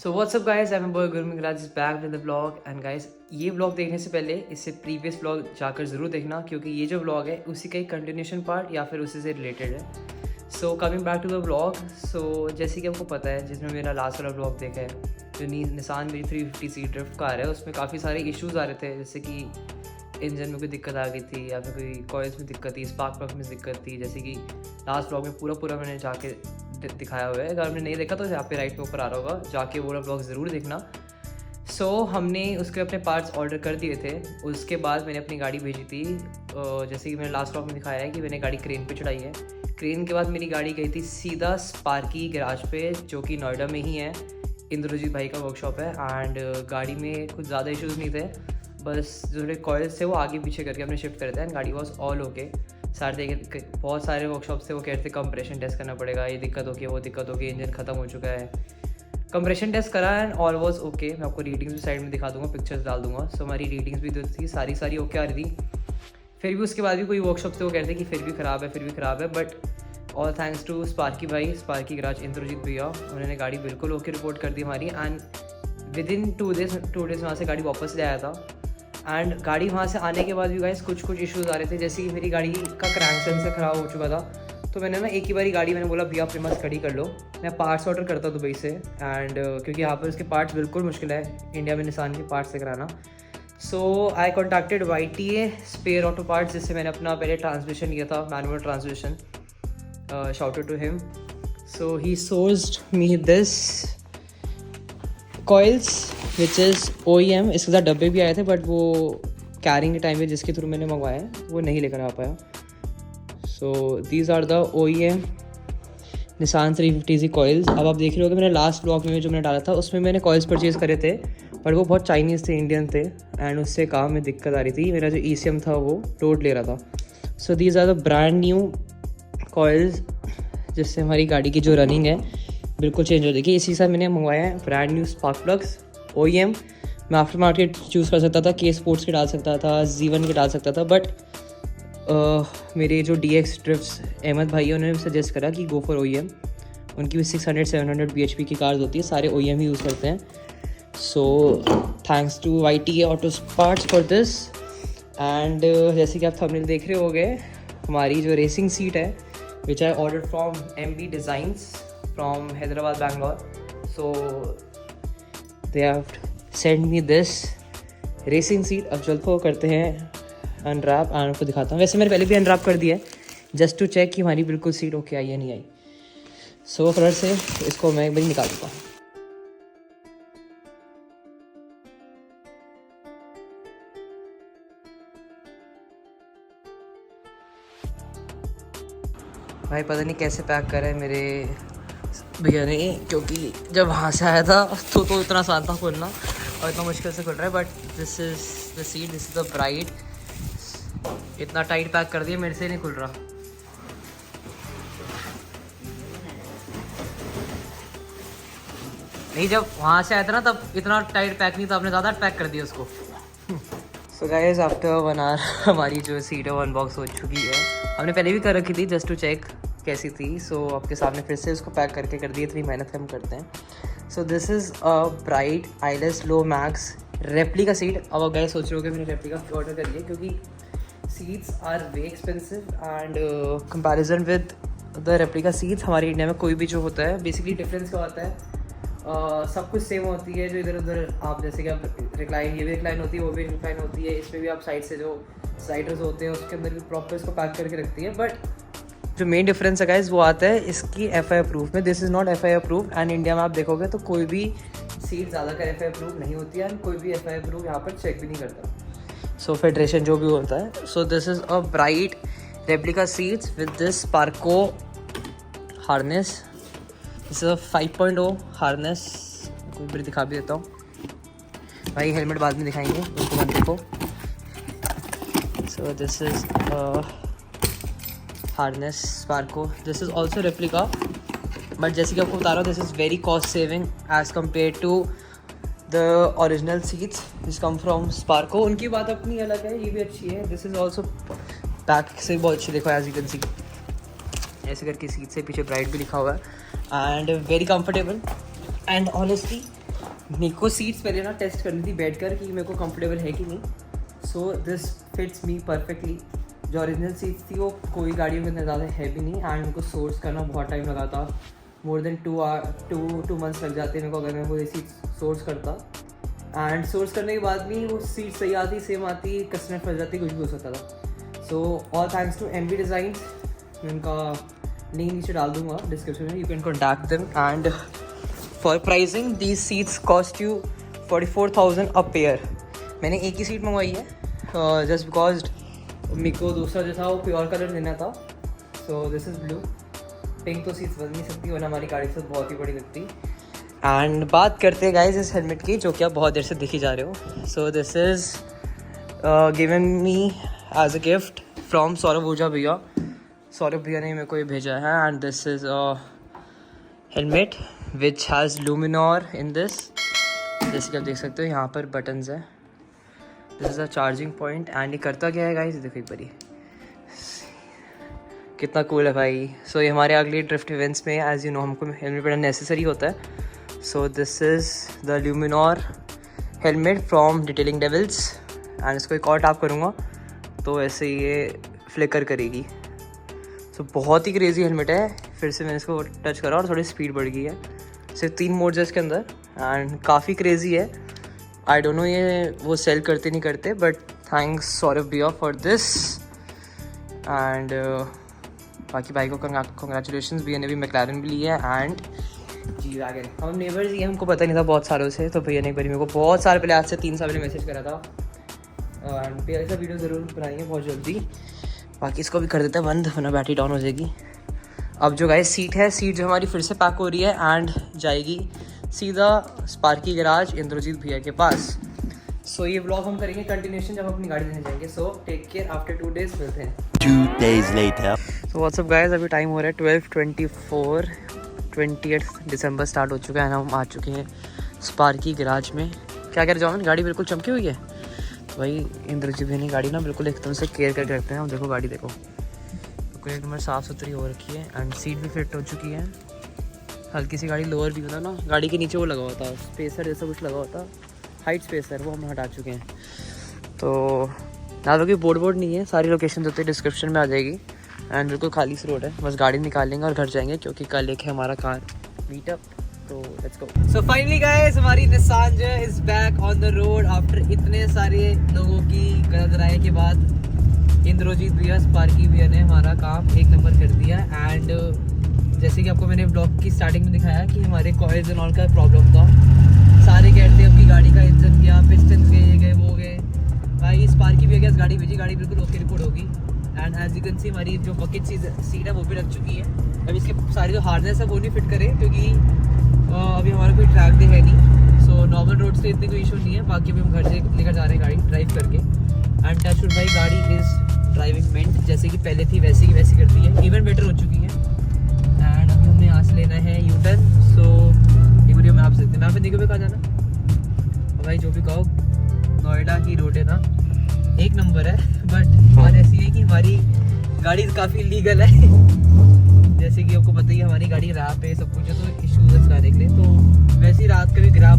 So what's up guys, I am boy Gurmeet is back with the vlog. And guys, ये vlog देखने से पहले इससे प्रीवियस व्लॉग जाकर ज़रूर देखना, क्योंकि ये जो व्लॉग है उसी का एक कंटिन्यूशन पार्ट या फिर उसी से रिलेटेड है। So coming back to the vlog, so जैसे कि आपको पता है, जिसमें मेरा लास्ट वाला व्लॉग देखा है, जो निसान मेरी 350 ड्रिफ्ट कार है, उसमें काफ़ी सारे इश्यूज़ आ रहे थे, जैसे कि इंजन में कोई दिक्कत आ गई थी या फिर कोई कॉइल्स में दिक्कत थी, स्पार्क प्लग में दिक्कत थी। जैसे कि लास्ट व्लॉग में पूरा मैंने जाके दिखाया हुआ है। अगर आपने नहीं देखा तो यहाँ पे राइट पे ऊपर आ रहा होगा, जाके वो व्लॉग ज़रूर देखना। सो हमने उसके अपने पार्ट्स ऑर्डर कर दिए थे। उसके बाद मैंने अपनी गाड़ी भेजी थी, जैसे कि मैंने लास्ट व्लॉग में दिखाया है कि मैंने गाड़ी क्रेन पे चढ़ाई है। क्रेन के बाद मेरी गाड़ी गई थी सीधा स्पार्की गैराज पे, जो कि नोएडा में ही है, इंद्रजीत भाई का वर्कशॉप है। एंड गाड़ी में कुछ ज़्यादा इश्यूज़ नहीं थे, बस जो थोड़े कॉइल्स थे वो आगे पीछे करके हमने शिफ्ट करे थे एंड गाड़ी वॉज ऑल ओके। बहुत सारे वर्कशॉप से वो कहते थे कंप्रेशन टेस्ट करना पड़ेगा, ये दिक्कत होगी वो दिक्कत होगी, इंजन ख़त्म हो चुका है। कंप्रेशन टेस्ट करा एंड ऑल वॉज ओके। मैं आपको रीडिंग्स भी साइड में दिखा दूंगा, पिक्चर्स डाल दूंगा। सो हमारी रीडिंग्स भी जो थी सारी ओके आ रही थी। फिर भी उसके बाद भी कोई वर्कशॉप से वो कहते कि फिर भी ख़राब है, but all thanks to Sparky भाई, स्पार्की गैराज इंद्रजीत भैया, उन्होंने गाड़ी बिल्कुल ओके रिपोर्ट कर दी हमारी। एंड विद इन 2 डेज़ वहाँ से गाड़ी वापस ले आया था। एंड गाड़ी वहाँ से आने के बाद भी गाइस कुछ इश्यूज़ आ रहे थे, जैसे कि मेरी गाड़ी का क्रैंक सेंसर ख़राब हो चुका था। तो मैंने ना एक ही बारी गाड़ी मैंने बोला भैया अपने पास खड़ी कर लो, मैं पार्ट्स ऑर्डर करता हूँ दुबई से। एंड क्योंकि यहाँ पर उसके पार्ट्स बिल्कुल मुश्किल है इंडिया में निसान के पार्ट्स से कराना। So I contacted YTA spare auto parts, जिससे मैंने अपना पहले ट्रांसमिशन लिया था, manual transmission. Shout out to him. So he sourced me this coils which is OEM। इसके साथ डब्बे भी आए थे, बट वो कैरिंग के टाइम में जिसके थ्रू मैंने मंगवाया वो नहीं लेकर आ पाया। So these are the OEM Nissan 350Z coils. अब आप देख रहे हो कि मैंने लास्ट ब्लॉग में जो मैंने डाला था उसमें मैंने कॉइल्स परचेज़ करे थे, बट वो बहुत चाइनीज़ थे, इंडियन थे। एंड उससे काम में दिक्कत आ रही थी, मेरा जो ECM था वो लोड ले रहा था। So these are the brand new coils, जिससे हमारी गाड़ी की जो रनिंग है बिल्कुल चेंज हो जाएगी। इसी साथ मैंने मंगवाया है brand new spark plugs OEM। मैं आफ्टर मार्केट चूज़ कर सकता था, K स्पोर्ट्स के डाल सकता था, Z1 के डाल सकता था, बट मेरे जो DX ड्रिफ्ट्स अहमद भाई है उन्होंने सजेस्ट करा कि गो फॉर OEM। उनकी भी 600-700 bhp की कार्स होती है, सारे OEM ही यूज़ करते हैं। So thanks to YTA auto parts for this. And जैसे कि आप थंबनेल देख रहे होगे, हमारी जो रेसिंग सीट है which I order from MB designs from Hyderabad Bangalore. So they have send me this racing seat. अब जल्द को करते हैं अनरैप एंड आपको दिखाता हूँ। वैसे मैंने पहले भी अनरैप कर दिया है, जस्ट टू चेक कि हमारी बिल्कुल सीट ओके आई या नहीं आई। सो फ्रंट से इसको मैं एक बार निकाल दूँगा। भाई पता नहीं कैसे पैक कर रहे हैं मेरे भैया ने, क्योंकि जब वहाँ से आया था तो इतना आसान था खोलना और इतना मुश्किल से खुल रहा है। But this is the seat, this is the bride. इतना टाइट पैक कर दिया, मेरे से नहीं खुल रहा। नहीं, जब वहाँ से आया था ना तब इतना टाइट पैक नहीं था, आपने ज़्यादा पैक कर दिया उसको। सो गाइस, आफ्टर 1 आवर हमारी जो सीट है वो अनबॉक्स हो चुकी है। हमने पहले भी कर रखी थी जस्ट टू चेक कैसी थी। सो आपके सामने फिर से उसको पैक करके कर दी, इतनी मेहनत हम करते हैं। सो this is a bright eyeless low max replica seat. अब आप गाइस सोच रहे हो कि मैंने रेप्लिका ऑर्डर करी है, क्योंकि seats are way expensive and comparison with the replica seats. हमारे इंडिया में कोई भी जो होता है, बेसिकली डिफरेंस क्या होता है, सब कुछ सेम होती है। जो इधर उधर आप जैसे कि आप रिक्लाइन, ये भी रिक्लाइन होती है, वो भी रिक्लाइन होती है, इसमें भी आप साइड से जो स्लाइडर्स होते हैं उसके अंदर भी प्रॉपर इसको पैक करके रखती है। बट जो मेन डिफरेंस है गाइस वो आता है इसकी FI अप्रूव में। This is not FI approve and India में आप देखोगे तो कोई भी सीट ज़्यादातर FI अप्रूव नहीं होती है एंड कोई भी FI अप्रूव यहाँ पर चेक भी नहीं करता। सो फेडरेशन जो भी होता है। So this is a bright replica seats with this Sparco harness. This is a 5.0 harness. कोई बार दिखा भी देता हूँ भाई, हेलमेट बाद में दिखाएंगे, उसको मत देखो। So this is harness Sparco. This is also replica, but जैसे कि आपको बता रहा हूँ, this is very cost saving as compare to the original seats this come from Sparco. उनकी बात अपनी अलग है, ये भी अच्छी है। दिस इज़ ऑल्सो पैक से बहुत अच्छी, देखो एज यू कैन सी, ऐसे करके सीट से पीछे ब्राइट भी लिखा हुआ है and very comfortable. And honestly मेरे को सीट्स पहले ना टेस्ट करनी थी बैठ कर कि मेरे को कंफर्टेबल है कि नहीं। So this fits me perfectly. जो ओरिजिनल सीट्स थी वो कोई गाड़ियों के अंदर ज़्यादा हैवी नहीं, एंड मेरे को सोर्स करना बहुत टाइम लगा था। मोर देन 2 months लग जाते मेरे को अगर मैं वो सीट सोर्स करता। एंड सोर्स करने के बाद भी वो सीट सही आती, सेम आती, कस्टमर फंस जाती, कुछ भी हो सकता था। So all thanks to MV design. मैं उनका लिंक नीचे डाल दूँगा डिस्क्रिप्शन में, you can contact them. And for pricing these seats cost you 44,000 a pair. मैंने एक ही सीट मंगवाई है जस्ट बिकॉज मेरे को दूसरा जो था वो प्योर कलर देना था। सो दिस इज़ ब्लू। पिंक तो सीट्स बन नहीं सकती वरना हमारी गाड़ी से बहुत ही बड़ी लगती। एंड बात करते हैं गाइज इस हेलमेट की, जो कि आप बहुत देर से दिखी जा रहे हो। So this is given me as a gift from Saurabh Ojha भैया। सौरभ भैया ने मेरे को ये भेजा है। And this is helmet which has Luminor in this. जैसे कि आप देख सकते हो यहाँ पर बटन्स है। This is a charging point. And ये करता क्या है गाइज, देखो एक बारी कितना कूल है भाई। सो ये हमारे अगले ड्रिफ्ट इवेंट्स में एज यू नो हमको हेलमेट पहनना नेसेसरी होता है। So this is the Luminor helmet from Detailing Devils. And इसको एक और टैप करूँगा तो ऐसे ये फ्लिकर करेगी। सो बहुत ही क्रेजी हेलमेट है। फिर से मैंने इसको टच करा और थोड़ी स्पीड बढ़ गई है। सिर्फ 3 मोड्स है इसके अंदर एंड काफ़ी क्रेजी है। आई डोंट नो ये वो सेल करते नहीं करते, बट थैंक्स सौरभ भैया फॉर दिस। एंड बाकी भाई को कंग्रेचुलेशंस। भैया ने भी मैकलैरन भी ली है एंड जी वैगन। हम नेबर्स ही हैं, हमको पता नहीं था बहुत सालों से। तो भैया ने एक बार मेरे को बहुत साल पहले, आज से 3 साल पहले मैसेज करा था। एंड फिर ऐसा वीडियो ज़रूर बनाएंगे बहुत जल्दी। बाकी इसको भी कर देते हैं बंद वरना बैटरी डाउन हो जाएगी। अब जो गाइस सीट है, सीट जो हमारी फिर से पैक हो रही है एंड जाएगी सीधा स्पार्की गैराज इंद्रजीत भैया के पास। सो ये व्लॉग हम करेंगे कंटिन्यूशन जब अपनी गाड़ी देने जाएंगे। So take care, after 2 days मिलते हैं। 2 days later. So what's up guys, अभी टाइम हो रहा है 12:24। 28 दिसंबर स्टार्ट हो चुका है ना। हम आ चुके हैं स्पार्की गैराज में। क्या कह रहे जाओ, गाड़ी बिल्कुल चमकी हुई है भाई। इंद्रजीत भैया ने गाड़ी ना बिल्कुल एकदम से केयर करके रखते हैं। देखो गाड़ी देखो बिल्कुल एक नंबर साफ़ सुथरी हो रखी है एंड सीट भी फिट हो चुकी है। हल्की सी गाड़ी लोअर भी होता ना, गाड़ी के नीचे वो लगा हुआ था स्पेसर जैसा कुछ लगा हुआ था, हाइट स्पेसर, वो हम हटा चुके हैं। तो ना तो कि बोर्ड नहीं है, सारी लोकेशन होती है डिस्क्रिप्शन में आ जाएगी। एंड बिल्कुल खाली सी रोड है, बस गाड़ी निकालेंगे और घर जाएंगे क्योंकि कल एक है हमारा कार मीटअप। तो let's go. So finally guys, हमारी निसान जो is back on the road after इतने सारे लोगों की गलत राय के बाद। इंद्रजीत भैया स्पार्की भैया ने हमारा काम एक नंबर कर दिया। एंड जैसे कि आपको मैंने ब्लॉग की स्टार्टिंग में दिखाया कि हमारे कॉइल्स एंड ऑल का प्रॉब्लम था। सारे कहते हैं आपकी गाड़ी का इंजन गया, पिस्टन गए, ये गए वो गए। भाई स्पार्की भैया के गाड़ी भेजी, गाड़ी बिल्कुल ओके रिपोर्ट होगी। And as you can see हमारी जो बकेट सीट है वो भी लग चुकी है। अभी इसके सारी जो हार्नेस है वो नहीं फिट करे क्योंकि अभी हमारा कोई ट्रैक डे है नहीं। सो नॉर्मल रोड से इतने कोई इशू नहीं है। बाकी अभी हम घर से लेकर जा रहे हैं गाड़ी ड्राइव करके। एंड टचवुड भाई गाड़ी इज़ ड्राइविंग मेंट, जैसे कि पहले थी वैसी की वैसी करती है, इवन बेटर हो चुकी है। एंड अभी हमें यहाँ से लेना है यू टर्न। सो एक वीडियो में आप सकते हैं, मैं आपने देखो पे कहाँ जाना भाई, जो भी कहो नोएडा की रोड है ना एक नंबर है। बट बात ऐसी है कि हमारी गाड़ी काफ़ी लीगल है जैसे कि आपको पता ही है हमारी गाड़ी रैप पे सब कुछ है, तो इशूज चलाने के लिए। तो वैसे ही रात का भी ग्रैब